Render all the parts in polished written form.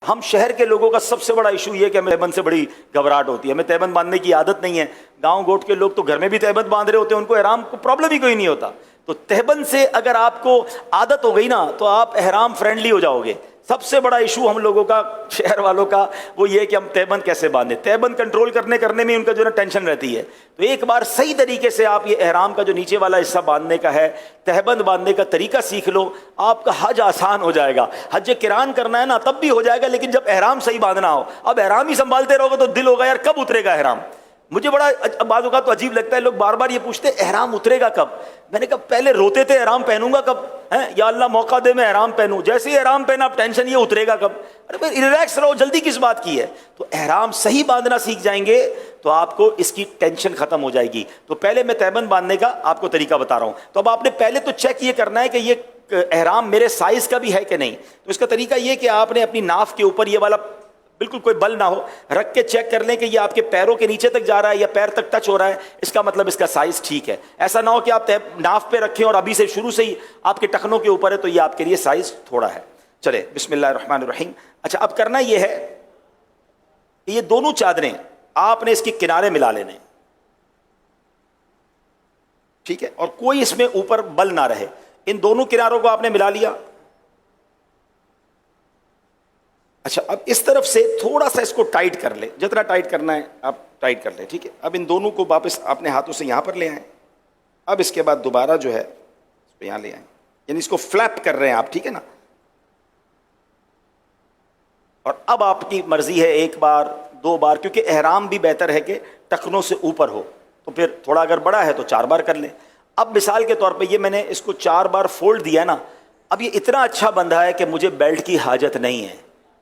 ہم شہر کے لوگوں کا سب سے بڑا ایشو یہ ہے کہ ہمیں تہبند سے بڑی گھبراہٹ ہوتی ہے، ہمیں تہبند باندھنے کی عادت نہیں ہے۔ گاؤں گوٹ کے لوگ تو گھر میں بھی تہبند باندھ رہے ہوتے ہیں، ان کو احرام کو پرابلم ہی کوئی نہیں ہوتا۔ تو تہبند سے اگر آپ کو عادت ہو گئی نا تو آپ احرام فرینڈلی ہو جاؤ گے۔ سب سے بڑا ایشو ہم لوگوں کا، شہر والوں کا، وہ یہ کہ ہم تہبند کیسے باندھیں، تہبند کنٹرول کرنے میں ان کا جو ہے ٹینشن رہتی ہے۔ تو ایک بار صحیح طریقے سے آپ یہ احرام کا جو نیچے والا حصہ باندھنے کا ہے، تہبند باندھنے کا طریقہ سیکھ لو، آپ کا حج آسان ہو جائے گا۔ حج قران کرنا ہے نا تب بھی ہو جائے گا، لیکن جب احرام صحیح باندھنا ہو، اب احرام ہی سنبھالتے رہو گے تو دل ہوگا یار کب اترے گا احرام۔ مجھے بڑا بعض اوقات تو عجیب لگتا ہے، لوگ بار بار یہ پوچھتے ہیں احرام اترے گا کب؟ میں نے کہا پہلے روتے تھے احرام پہنوں گا کب ہیں، یا اللہ موقع دے میں احرام پہنوں، جیسے ہی احرام پہنا اب ٹینشن یہ اترے گا کب۔ ارے بھائی ریلیکس رہو، جلدی کس بات کی ہے؟ تو احرام صحیح باندھنا سیکھ جائیں گے تو آپ کو اس کی ٹینشن ختم ہو جائے گی۔ تو پہلے میں تہبند باندھنے کا آپ کو طریقہ بتا رہا ہوں۔ تو اب آپ نے پہلے تو چیک یہ کرنا ہے کہ یہ احرام میرے سائز کا بھی ہے کہ نہیں۔ تو اس کا طریقہ یہ کہ آپ نے اپنی ناف کے اوپر یہ والا بالکل کوئی بل نہ ہو رکھ کے چیک کر لیں کہ یہ آپ کے پیروں کے نیچے تک جا رہا ہے یا پیر تک ٹچ ہو رہا ہے، اس کا مطلب اس کا سائز ٹھیک ہے۔ ایسا نہ ہو کہ آپ ناف پہ رکھیں اور ابھی سے شروع سے ہی آپ کے ٹخنوں کے اوپر ہے تو یہ آپ کے لیے سائز تھوڑا ہے۔ چلے بسم اللہ الرحمن الرحیم۔ اچھا اب کرنا یہ ہے کہ یہ دونوں چادریں آپ نے اس کے کنارے ملا لینے، ٹھیک ہے، اور کوئی اس میں اوپر بل نہ رہے۔ ان دونوں کناروں کو آپ نے ملا لیا۔ اچھا اب اس طرف سے تھوڑا سا اس کو ٹائٹ کر لیں، جتنا ٹائٹ کرنا ہے آپ ٹائٹ کر لیں، ٹھیک ہے۔ اب ان دونوں کو واپس اپنے ہاتھوں سے یہاں پر لے آئیں۔ اب اس کے بعد دوبارہ جو ہے اس کو یہاں لے آئیں، یعنی اس کو فلیپ کر رہے ہیں آپ، ٹھیک ہے نا۔ اور اب آپ کی مرضی ہے ایک بار دو بار، کیونکہ احرام بھی بہتر ہے کہ ٹخنوں سے اوپر ہو، تو پھر تھوڑا اگر بڑا ہے تو 4 بار کر لیں۔ اب مثال کے طور پہ یہ میں نے اس کو 4 بار فولڈ دیا نا، اب یہ اتنا اچھا بندھا ہے کہ مجھے بیلٹ کی حاجت نہیں ہے،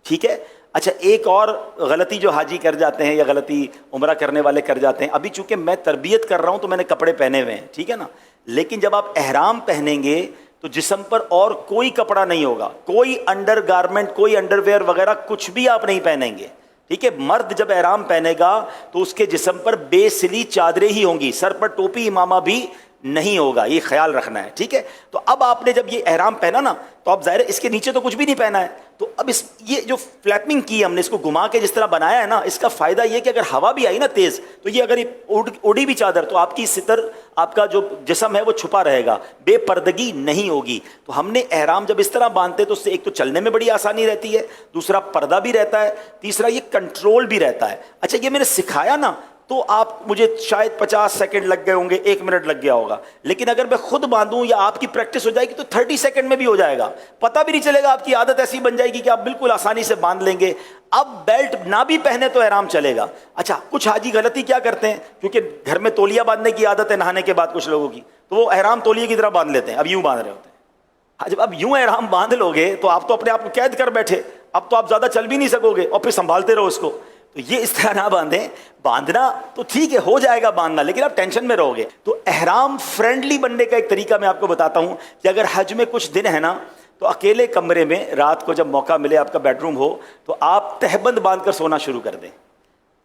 ٹھیک ہے۔ اچھا ایک اور غلطی جو حاجی کر جاتے ہیں یا غلطی عمرہ کرنے والے کر جاتے ہیں، ابھی چونکہ میں تربیت کر رہا ہوں تو میں نے کپڑے پہنے ہوئے ہیں، ٹھیک ہے نا، لیکن جب آپ احرام پہنیں گے تو جسم پر اور کوئی کپڑا نہیں ہوگا، کوئی انڈر گارمنٹ، کوئی انڈر ویئر وغیرہ کچھ بھی آپ نہیں پہنیں گے، ٹھیک ہے۔ مرد جب احرام پہنے گا تو اس کے جسم پر بے سلی چادریں ہی ہوں گی، سر پر ٹوپی امامہ بھی نہیں ہوگا، یہ خیال رکھنا ہے، ٹھیک ہے۔ تو اب آپ نے جب یہ احرام پہنا نا تو اب ظاہر ہے اس کے نیچے تو کچھ بھی نہیں پہنا ہے، تو اب یہ جو فلیپنگ کی ہم نے، اس کو گھما کے جس طرح بنایا ہے نا، اس کا فائدہ یہ کہ اگر ہوا بھی آئی نا تیز تو یہ اگر اڑی بھی چادر تو آپ کی ستر، آپ کا جو جسم ہے وہ چھپا رہے گا، بے پردگی نہیں ہوگی۔ تو ہم نے احرام جب اس طرح باندھتے تو اس سے ایک تو چلنے میں بڑی آسانی رہتی ہے، دوسرا پردہ بھی رہتا ہے، تیسرا یہ کنٹرول بھی رہتا ہے۔ اچھا یہ میں نے سکھایا نا تو آپ مجھے شاید 50 سیکنڈ لگ گئے ہوں گے، 1 منٹ لگ گیا ہوگا، لیکن اگر میں خود باندھوں یا آپ کی پریکٹس ہو جائے گی تو 30 سیکنڈ میں بھی ہو جائے گا، پتہ بھی نہیں چلے گا، آپ کی عادت ایسی بن جائے گی کہ آپ بالکل آسانی سے باندھ لیں گے۔ اب بیلٹ نہ بھی پہنے تو احرام چلے گا۔ اچھا کچھ حاجی غلطی کیا کرتے ہیں، کیونکہ گھر میں تولیہ باندھنے کی عادت ہے نہانے کے بعد کچھ لوگوں کی، تو وہ احرام تولیے کی طرح باندھ لیتے ہیں، اب یوں باندھ رہے ہوتے ہیں۔ جب اب یوں احرام باندھ لو گے تو آپ تو اپنے آپ کو قید کر بیٹھے، اب تو آپ زیادہ چل بھی نہیں سکو گے اور پھر سنبھالتے رہو اس کو۔ تو یہ اس طرح نہ باندھیں، باندھنا تو ٹھیک ہے ہو جائے گا باندھنا، لیکن آپ ٹینشن میں رہو گے۔ تو احرام فرینڈلی بننے کا ایک طریقہ میں آپ کو بتاتا ہوں کہ اگر حج میں کچھ دن ہے نا تو اکیلے کمرے میں رات کو جب موقع ملے، آپ کا بیڈ روم ہو، تو آپ تہبند باندھ کر سونا شروع کر دیں۔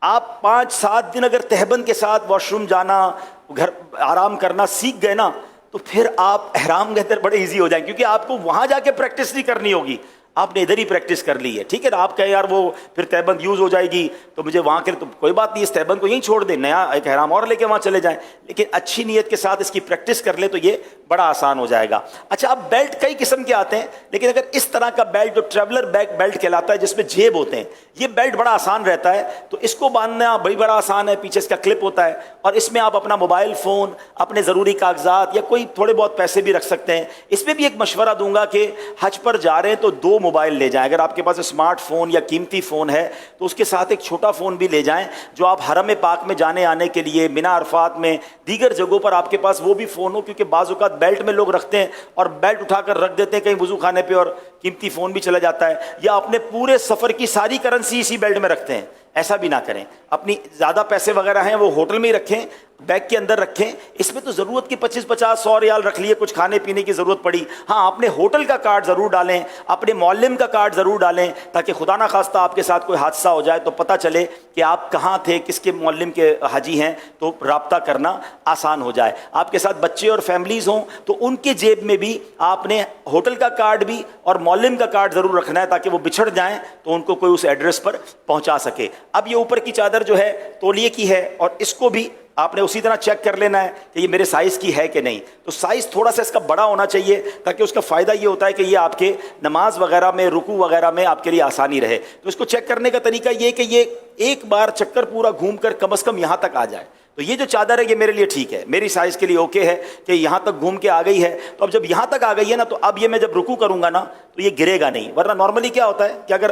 آپ 5-7 دن اگر تہبند کے ساتھ واش روم جانا، گھر آرام کرنا سیکھ گئے نا تو پھر آپ احرام کے اندر بڑے ایزی ہو جائیں، کیونکہ آپ کو وہاں جا کے پریکٹس نہیں کرنی ہوگی، آپ نے ادھر ہی پریکٹس کر لی ہے، ٹھیک ہے نا۔ آپ کہیں یار وہ پھر تہبند یوز ہو جائے گی تو مجھے وہاں کے، تو کوئی بات نہیں، اس تہبند کو یہیں چھوڑ دیں، نیا ایک احرام اور لے کے وہاں چلے جائیں، لیکن اچھی نیت کے ساتھ اس کی پریکٹس کر لیں تو یہ بڑا آسان ہو جائے گا۔ اچھا اب بیلٹ کئی قسم کے آتے ہیں، لیکن اگر اس طرح کا بیلٹ جو ٹریولر بیک بیلٹ کہلاتا ہے جس میں جیب ہوتے ہیں، یہ بیلٹ بڑا آسان رہتا ہے، تو اس کو باندھنا بڑا آسان ہے، پیچھے اس کا کلپ ہوتا ہے اور اس میں آپ اپنا موبائل فون، اپنے ضروری کاغذات یا کوئی تھوڑے بہت پیسے بھی رکھ سکتے ہیں۔ اس میں بھی ایک مشورہ دوں گا کہ حج پر جا رہے ہیں تو 2 موبائل لے جائیں، اگر آپ کے پاس اسمارٹ فون یا قیمتی فون ہے تو اس کے ساتھ ایک چھوٹا فون بھی لے جائیں، جو آپ حرم پاک میں جانے آنے کے لیے، منی عرفات میں، دیگر جگہوں پر آپ کے پاس وہ بھی فون ہو، کیونکہ بعض اوقات بیلٹ میں لوگ رکھتے ہیں اور بیلٹ اٹھا کر رکھ دیتے ہیں کہیں وضو خانے پہ اور قیمتی فون بھی چلا جاتا ہے، یا اپنے پورے سفر کی ساری کرنسی اسی بیلٹ میں رکھتے ہیں، ایسا بھی نہ کریں۔ اپنی زیادہ پیسے وغیرہ ہیں وہ ہوٹل میں ہی رکھیں، بیگ کے اندر رکھیں. اس میں تو ضرورت کی 25-50-100 ریال رکھ لیے, کچھ کھانے پینے کی ضرورت پڑی. ہاں اپنے ہوٹل کا کارڈ ضرور ڈالیں, اپنے معلم کا کارڈ ضرور ڈالیں, تاکہ خدا نہ خواستہ آپ کے ساتھ کوئی حادثہ ہو جائے تو پتہ چلے کہ آپ کہاں تھے, کس کے معلم کے حاجی ہیں, تو رابطہ کرنا آسان ہو جائے. آپ کے ساتھ بچے اور فیملیز ہوں تو ان کے جیب میں بھی آپ نے ہوٹل کا کارڈ بھی اور معلم کا کارڈ ضرور رکھنا ہے, تاکہ وہ بچھڑ جائیں تو ان کو کوئی اس ایڈریس پر پہنچا سکے. اب یہ اوپر کی چادر جو ہے تولیے کی ہے, اور اس کو بھی آپ نے اسی طرح چیک کر لینا ہے کہ یہ میرے سائز کی ہے کہ نہیں. تو سائز تھوڑا سا اس کا بڑا ہونا چاہیے, تاکہ اس کا فائدہ یہ ہوتا ہے کہ یہ آپ کے نماز وغیرہ میں, رکوع وغیرہ میں آپ کے لیے آسانی رہے. تو اس کو چیک کرنے کا طریقہ یہ کہ یہ ایک بار چکر پورا گھوم کر کم از کم یہاں تک آ جائے. تو یہ جو چادر ہے یہ میرے لیے ٹھیک ہے, میری سائز کے لیے اوکے ہے کہ یہاں تک گھوم کے آ گئی ہے. تو اب جب یہاں تک آ گئی ہے نا, تو اب یہ میں جب رکوع کروں گا نا تو یہ گرے گا نہیں. ورنہ نارملی کیا ہوتا ہے کہ اگر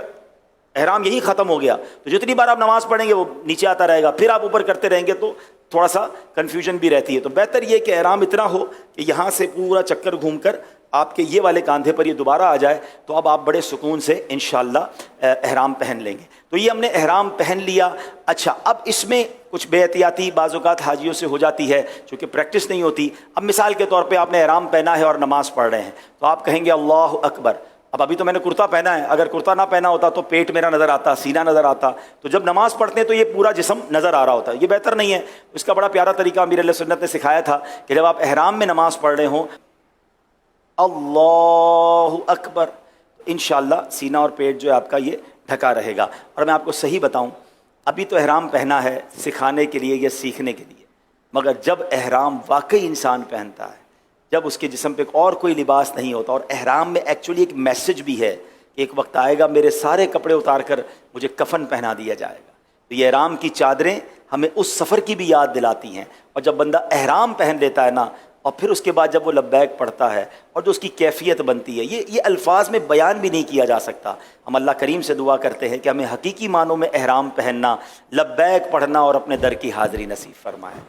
احرام یہی ختم ہو گیا تو جتنی بار آپ نماز پڑھیں گے وہ نیچے آتا رہے گا, پھر آپ اوپر کرتے رہیں گے تو تھوڑا سا کنفیوژن بھی رہتی ہے. تو بہتر یہ کہ احرام اتنا ہو کہ یہاں سے پورا چکر گھوم کر آپ کے یہ والے کاندھے پر یہ دوبارہ آ جائے, تو اب آپ بڑے سکون سے انشاءاللہ احرام پہن لیں گے. تو یہ ہم نے احرام پہن لیا. اچھا, اب اس میں کچھ بے احتیاطی بعض اوقات حاجیوں سے ہو جاتی ہے, چونکہ پریکٹس نہیں ہوتی. اب مثال کے طور پہ آپ نے احرام پہنا ہے اور نماز پڑھ رہے ہیں, تو آپ کہیں گے اللہ اکبر. اب ابھی تو میں نے کرتا پہنا ہے, اگر کرتا نہ پہنا ہوتا تو پیٹ میرا نظر آتا, سینہ نظر آتا. تو جب نماز پڑھتے ہیں تو یہ پورا جسم نظر آ رہا ہوتا ہے, یہ بہتر نہیں ہے. اس کا بڑا پیارا طریقہ امیر علیہ سنت نے سکھایا تھا کہ جب آپ احرام میں نماز پڑھ رہے ہوں اللہ اکبر, انشاءاللہ سینہ اور پیٹ جو ہے آپ کا یہ ڈھکا رہے گا. اور میں آپ کو صحیح بتاؤں, ابھی تو احرام پہنا ہے سکھانے کے لیے یا سیکھنے کے لیے, مگر جب احرام واقعی انسان پہنتا ہے, جب اس کے جسم پہ اور کوئی لباس نہیں ہوتا, اور احرام میں ایکچولی ایک میسج بھی ہے کہ ایک وقت آئے گا میرے سارے کپڑے اتار کر مجھے کفن پہنا دیا جائے گا. تو یہ احرام کی چادریں ہمیں اس سفر کی بھی یاد دلاتی ہیں. اور جب بندہ احرام پہن لیتا ہے نا, اور پھر اس کے بعد جب وہ لبیک پڑھتا ہے اور جو اس کی کیفیت بنتی ہے, یہ الفاظ میں بیان بھی نہیں کیا جا سکتا. ہم اللہ کریم سے دعا کرتے ہیں کہ ہمیں حقیقی معنوں میں احرام پہننا, لبیک پڑھنا اور اپنے در کی حاضری نصیب فرمائے.